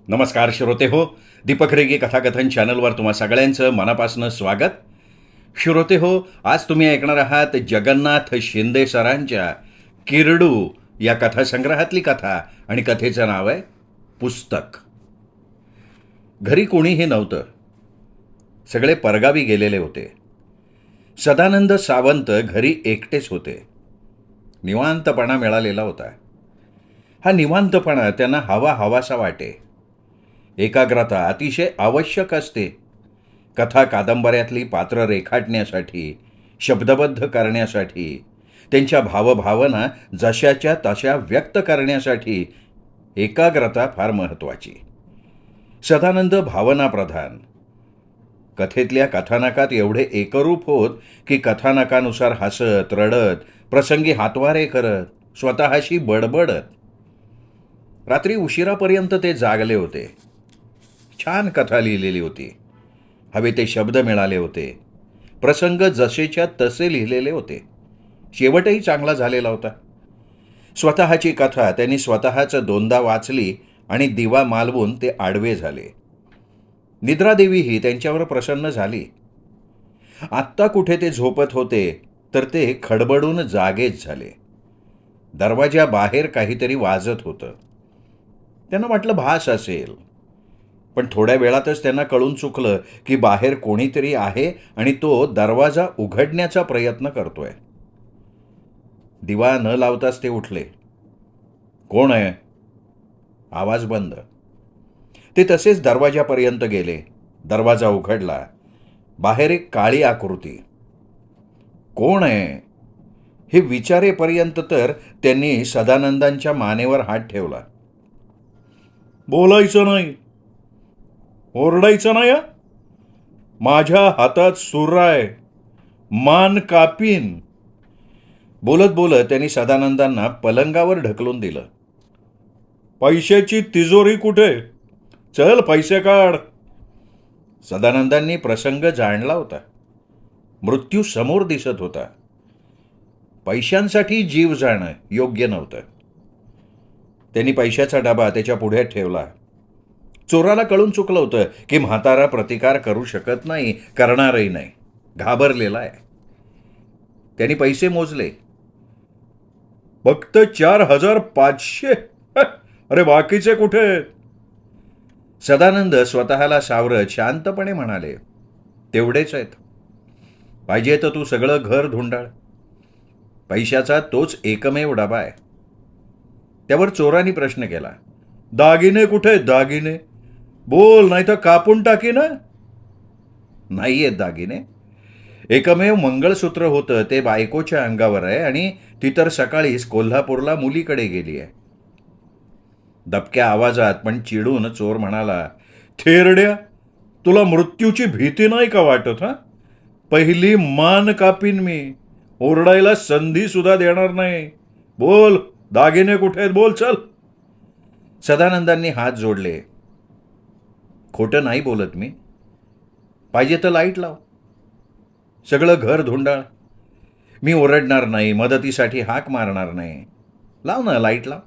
नमस्कार श्रोते हो. दीपक रेगे कथाकथन चॅनलवर तुम्हा सगळ्यांचं मनापासून स्वागत. श्रोते हो, आज तुम्ही ऐकणार आहात जगन्नाथ शिंदे सरांच्या किरडू या कथासंग्रहातली कथा आणि कथेचं नाव आहे पुस्तक. घरी कोणीही नव्हतं. सगळे परगावी गेलेले होते. सदानंद सावंत घरी एकटेच होते. निवांतपणा मिळालेला होता. हा निवांतपणा त्यांना हवासा वाटे. एकाग्रता अतिशय आवश्यक असते. कथा कादंबऱ्यातली पात्र रेखाटण्यासाठी, शब्दबद्ध करण्यासाठी, त्यांच्या भावभावना जशाच्या तशा व्यक्त करण्यासाठी एकाग्रता फार महत्त्वाची. सदानंद भावनाप्रधान. कथेतल्या कथानकात एवढे एकरूप होत की कथानकानुसार हसत, रडत, प्रसंगी हातवारे करत, स्वतःशी बडबडत. रात्री उशिरापर्यंत ते जागले होते. छान कथा लिहिलेली होती. हवे ते शब्द मिळाले होते. प्रसंग जसेच्या तसे लिहिलेले होते. शेवटही चांगला झालेला होता. स्वतःची कथा त्यांनी स्वतःच दोनदा वाचली आणि दिवा मालवून ते आडवे झाले. निद्रादेवीही त्यांच्यावर प्रसन्न झाली. आत्ता कुठे ते झोपत होते तर ते खडबडून जागेच झाले. दरवाजाबाहेर काहीतरी वाजत होतं. त्यांना वाटलं भास असेल, पण थोड्या वेळातच त्यांना कळून चुकलं की बाहेर कोणीतरी आहे आणि तो दरवाजा उघडण्याचा प्रयत्न करतोय. दिवा न लावताच ते उठले. कोण आहे? आवाज बंद. ते तसेच दरवाजापर्यंत गेले. दरवाजा उघडला. बाहेर एक काळी आकृती. कोण आहे हे विचारेपर्यंत तर त्यांनी सदानंदांच्या मानेवर हात ठेवला. बोलायचं नाही, ओरडायचं नाही. माझ्या हातात सूर आहे, मान कापीन. बोलत बोलत त्यांनी सदानंदांना पलंगावर ढकलून दिलं. पैशाची तिजोरी कुठे? चल पैसे काढ. सदानंदांनी प्रसंग जाणला होता. मृत्यू समोर दिसत होता. पैशांसाठी जीव जाणं योग्य नव्हतं. त्यांनी पैशाचा डबा त्याच्या पुढे ठेवला. चोराला कळून चुकलं होतं की म्हातारा प्रतिकार करू शकत नाही, करणारही नाही. घाबरलेला आहे. त्यांनी पैसे मोजले. फक्त 4,500. अरे बाकीचे कुठे? सदानंद स्वतःला सावरत शांतपणे म्हणाले, तेवढेच आहेत. पाहिजे तर तू सगळं घर धुंडाळ. पैशाचा तोच एकमेव डबा आहे. त्यावर चोराने प्रश्न केला, दागिने कुठे? दागिने बोल, नाही तर कापून टाकी ना. नाही आहेत दागिने. एकमेव मंगळसूत्र होतं ते बायकोच्या अंगावर आहे आणि ती तर सकाळीच कोल्हापूरला मुलीकडे गेली आहे. दबक्या आवाजात पण चिडून चोर म्हणाला, थेरड्या, तुला मृत्यूची भीती नाही का वाटत? पहिली मान कापीन मी. ओरडायला संधी सुद्धा देणार नाही. बोल, दागिने कुठे आहेत? बोल चल. सदानंदांनी हात जोडले. खोटं नाही बोलत मी. पाहिजे तर लाईट लाव. सगळं घर धुंडाळ. मी ओरडणार नाही, मदतीसाठी हाक मारणार नाही. लाव ना, लाईट लाव.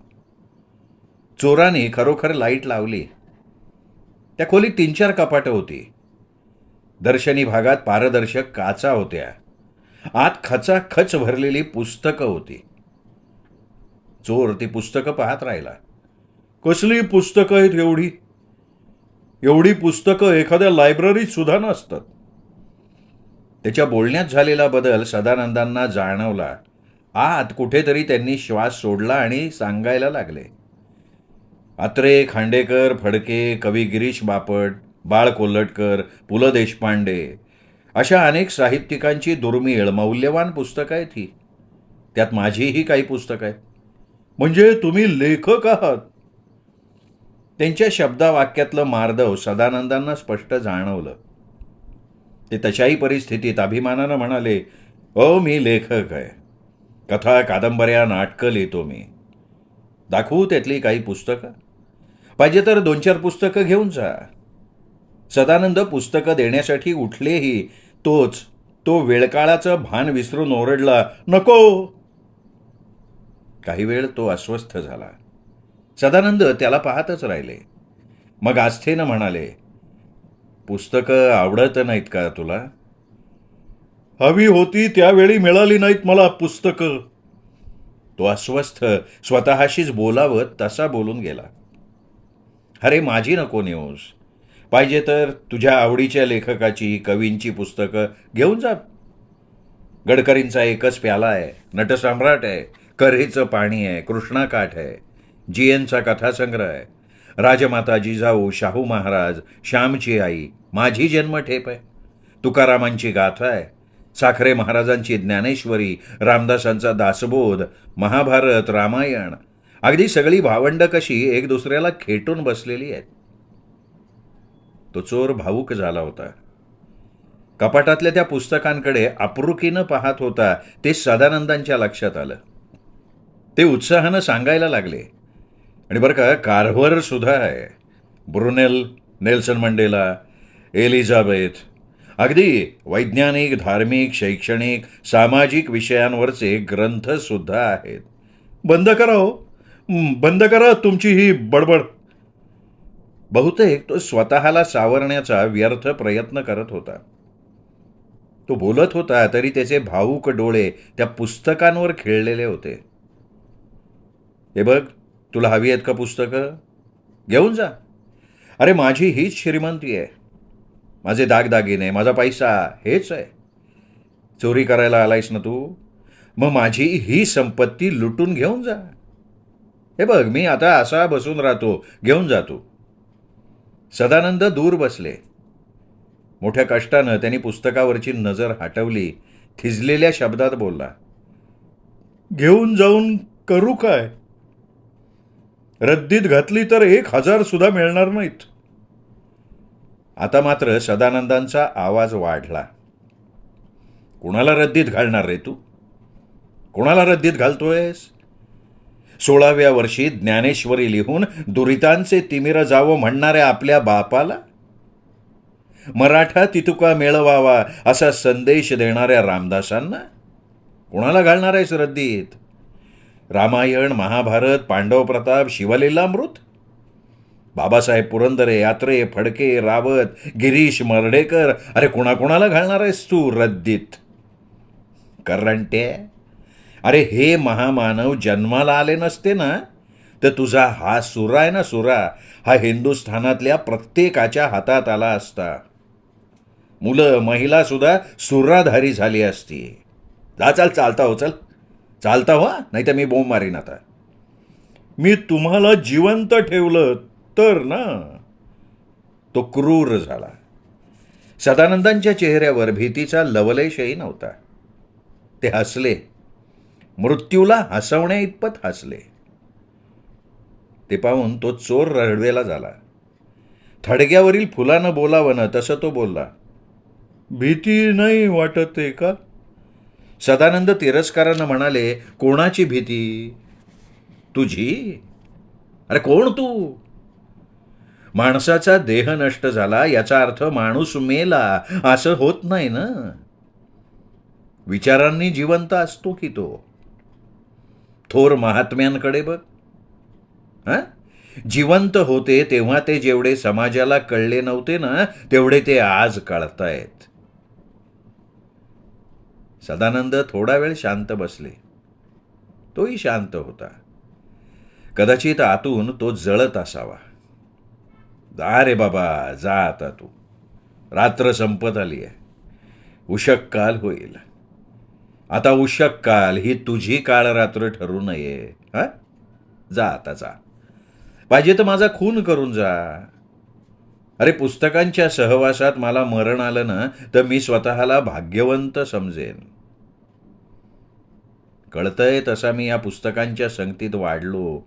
चोराने खरोखर लाईट लावली. त्या खोलीत 3-4 कपाटं होती. दर्शनी भागात पारदर्शक काचा होत्या. आत खचाखच भरलेली पुस्तकं होती. चोर ती पुस्तकं पाहत राहिला. कसली पुस्तकं आहेत एवढी? एवढी पुस्तकं एखाद्या लायब्ररीत सुद्धा नसतात. त्याच्या बोलण्यात झालेला बदल सदानंदांना जाणवला. आत कुठेतरी त्यांनी श्वास सोडला आणि सांगायला लागले, अत्रे, खांडेकर, फडके, कवी गिरीश बापट, बाळ कोल्हटकर, पु ल देशपांडे अशा अनेक साहित्यिकांची दुर्मिळ मौल्यवान पुस्तकं आहेत ही. त्यात माझीही काही पुस्तकं आहेत. म्हणजे तुम्ही लेखक आहात? त्यांच्या शब्दावाक्यातलं मार्दव सदानंदांना स्पष्ट जाणवलं. ते तशाही परिस्थितीत अभिमानानं म्हणाले, मी लेखक आहे. कथा, कादंबऱ्या, नाटकं लिहितो मी. दाखवू त्यातली काही पुस्तकं? पाहिजे तर 2-4 पुस्तकं घेऊन जा. सदानंद पुस्तकं देण्यासाठी उठलेही तो वेळकाळाचं भान विसरून ओरडला, नको. काही वेळ तो अस्वस्थ झाला. सदानंद त्याला पाहतच राहिले. मग आस्थेनं म्हणाले, पुस्तकं आवडत नाहीत का तुला? हवी होती त्यावेळी मिळाली नाहीत मला पुस्तकं. तो अस्वस्थ स्वतःशीच बोलावत तसा बोलून गेला. अरे माझी नको नेऊस. पाहिजे तर तुझ्या आवडीच्या लेखकाची, कवींची पुस्तकं घेऊन जा. गडकरींचा एकच प्याला आहे, नटसम्राट आहे, कऱ्हेचं पाणी आहे, कृष्णाकाठ आहे, जी एनचा कथासंग्रह आहे, राजमाता जिजाऊ, शाहू महाराज, श्यामची आई, माझी जन्मठेप आहे, तुकारामांची गाथा आहे, साखरे महाराजांची ज्ञानेश्वरी, रामदासांचा दासबोध, महाभारत, रामायण, अगदी सगळी भावंड कशी एक दुसऱ्याला खेटून बसलेली आहेत. तो चोर भावूक झाला होता. कपाटातल्या त्या पुस्तकांकडे अप्रुकीनं पाहत होता ते सदानंदांच्या लक्षात आलं. ते उत्साहानं सांगायला लागले, आणि बरं का कार्व्हर सुद्धा आहे, ब्रुनेल, नेल्सन मंडेला, एलिझाबेथ, अगदी वैज्ञानिक, धार्मिक, शैक्षणिक, सामाजिक विषयांवरचे ग्रंथसुद्धा आहेत. बंद करा हो, बंद करा तुमची ही बडबड. बहुतेक तो स्वतःला सावरण्याचा व्यर्थ प्रयत्न करत होता. तो बोलत होता तरी त्याचे भावूक डोळे त्या पुस्तकांवर खिळलेले होते. हे बघ, तुला हवी आहेत का पुस्तकं? घेऊन जा. अरे माझी हीच श्रीमंती आहे, माझे दागदागिने, माझा पैसा हेच आहे. चोरी करायला आलायस ना तू, मग माझी ही संपत्ती लुटून घेऊन जा. हे बघ, मी आता असा बसून राहतो, घेऊन जातो. सदानंद दूर बसले. मोठ्या कष्टानं त्यांनी पुस्तकावरची नजर हटवली. थिजलेल्या शब्दात बोलला, घेऊन जाऊन करू काय? रद्दीत घातली तर 1,000 सुद्धा मिळणार नाहीत. आता मात्र सदानंदांचा आवाज वाढला. कुणाला रद्दीत घालणार रे तू? कुणाला रद्दीत घालतोयस? 16व्या वर्षी ज्ञानेश्वरी लिहून दुरितांचे तिमिर जावं म्हणणाऱ्या आपल्या बापाला? मराठा तितुका मिळवावा असा संदेश देणाऱ्या रामदासांना कुणाला घालणार आहेस रद्दीत? रामायण, महाभारत, पांडव प्रताप, शिवलीलामृत, बाबासाहेब पुरंदरे, यात्रे, फडके, रावत, गिरीश मर्ढेकर, अरे कुणाकुणाला घालणार आहेस तू रद्दीत? करंटे, अरे हे महामानव जन्माला आले नसते ना, तर तुझा हा सुरा आहे ना, सुरा, हा हिंदुस्थानातल्या प्रत्येकाच्या हातात आला असता. मुलं, महिला सुद्धा सुराधारी झाली असती. जा, चल, चालता हो, चल चालता हो, नाही तर मी बोंब मारीन आता. मी तुम्हाला जिवंत ठेवलं तर ना. तो क्रूर झाला. सदानंदांच्या चेहऱ्यावर भीतीचा लवलेशही नव्हता. ते हसले, मृत्यूला हसवण्या इतपत हसले. ते पाहून तो चोर रडवेला झाला. थडग्यावरील फुलानं बोलावं ना तसं तो बोलला, भीती नाही वाटते का? सदानंद तिरस्कारानं म्हणाले, कोणाची भीती? तुझी? अरे कोण तू? माणसाचा देह नष्ट झाला याचा अर्थ माणूस मेला असं होत नाही ना. विचारांनी जिवंत असतो की तो. थोर महात्म्यांकडे बघ. जिवंत होते तेव्हा ते जेवढे समाजाला कळले नव्हते ना, तेवढे ते आज कळतायत. सदानंद थोडा वेळ शांत बसले. तोही शांत होता. कदाचित आतून तो जळत असावा. जा रे बाबा, जा आता तू. रात्र संपत आली आहे. उशक काल होईल. आता उशक काल ही तुझी काळ रात्र ठरू नये. जा आता, जा. पाहिजे तर माझा खून करून जा. अरे पुस्तकांच्या सहवासात मला मरण आलं ना, तर मी स्वतःला भाग्यवंत समजेन. कळतंय तसा मी या पुस्तकांच्या संगतीत वाढलो,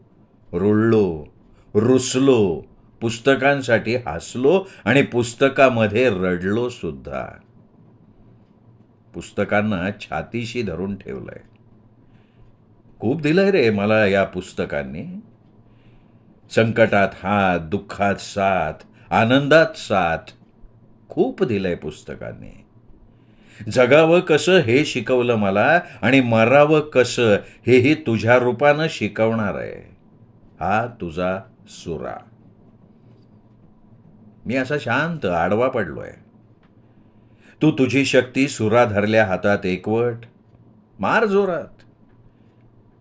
रुळलो, रुसलो, पुस्तकांसाठी हसलो आणि पुस्तकामध्ये रडलो सुद्धा. पुस्तकांना छातीशी धरून ठेवलंय. खूप दिलंय रे मला या पुस्तकांनी. संकटात हात, दुःखात साथ, आनंदात साथ, खूप दिलंय पुस्तकांनी. जगावं कसं हे शिकवलं मला, आणि मरावं कसं हेही तुझ्या रूपानं शिकवणार आहे. हा तुझा सुरा. मी असा शांत आडवा पडलोय. तू तुझी शक्ती सुरा धरल्या हातात एकवट, मार जोरात.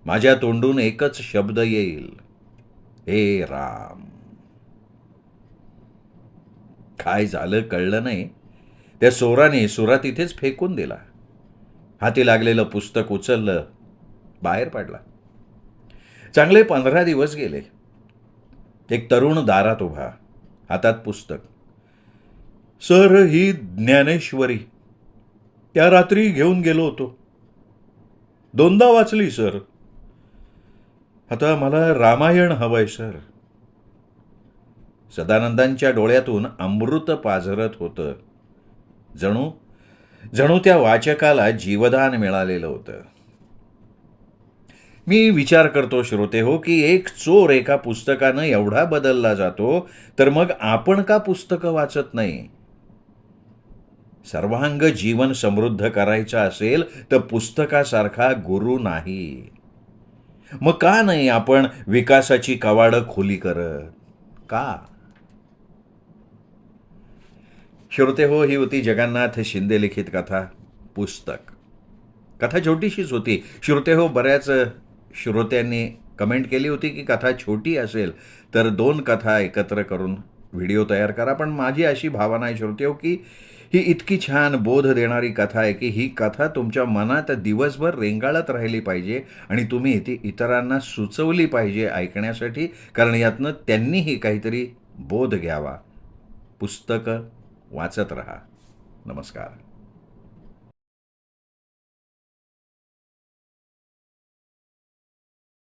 माझ्या तोंडून एकच शब्द येईल, हे राम. काय झालं कळलं नाही. त्या चोराने सुरा तिथेच फेकून दिला. हाती लागलेलं पुस्तक उचललं, बाहेर पडला. चांगले 15 दिवस गेले. एक तरुण दारात उभा, हातात पुस्तक. सर, ही ज्ञानेश्वरी त्या रात्री घेऊन गेलो होतो. 2दा वाचली सर. आता मला रामायण हवंय सर. सदानंदांच्या डोळ्यातून अमृत पाझरत होतं. जणू जणू त्या वाचकाला जीवदान मिळालेलं होतं. मी विचार करतो श्रोते हो, की एक चोर एका पुस्तकानं एवढा बदलला जातो, तर मग आपण का पुस्तकं वाचत नाही? सर्वांग जीवन समृद्ध करायचं असेल तर पुस्तकासारखा गुरु नाही. मग का नाही आपण विकासाची कवाडं खुली करत? का? श्रोते हो, ही होती जगन्नाथ शिंदे लिखित कथा पुस्तक. कथा छोटीशीच होती. श्रोते हो, बऱ्याच श्रोत्यांनी कमेंट केली होती की कथा छोटी असेल तर 2 कथा एकत्र करून व्हिडिओ तयार करा. पण माझी अशी भावना आहे श्रोते हो, की ही इतकी छान बोध देणारी कथा आहे की ही कथा तुमच्या मनात दिवसभर रेंगाळत राहिली पाहिजे आणि तुम्ही ती इतरांना सुचवली पाहिजे ऐकण्यासाठी, कारण यातनं त्यांनीही काहीतरी बोध घ्यावा. पुस्तकं वाचत रहा. नमस्कार.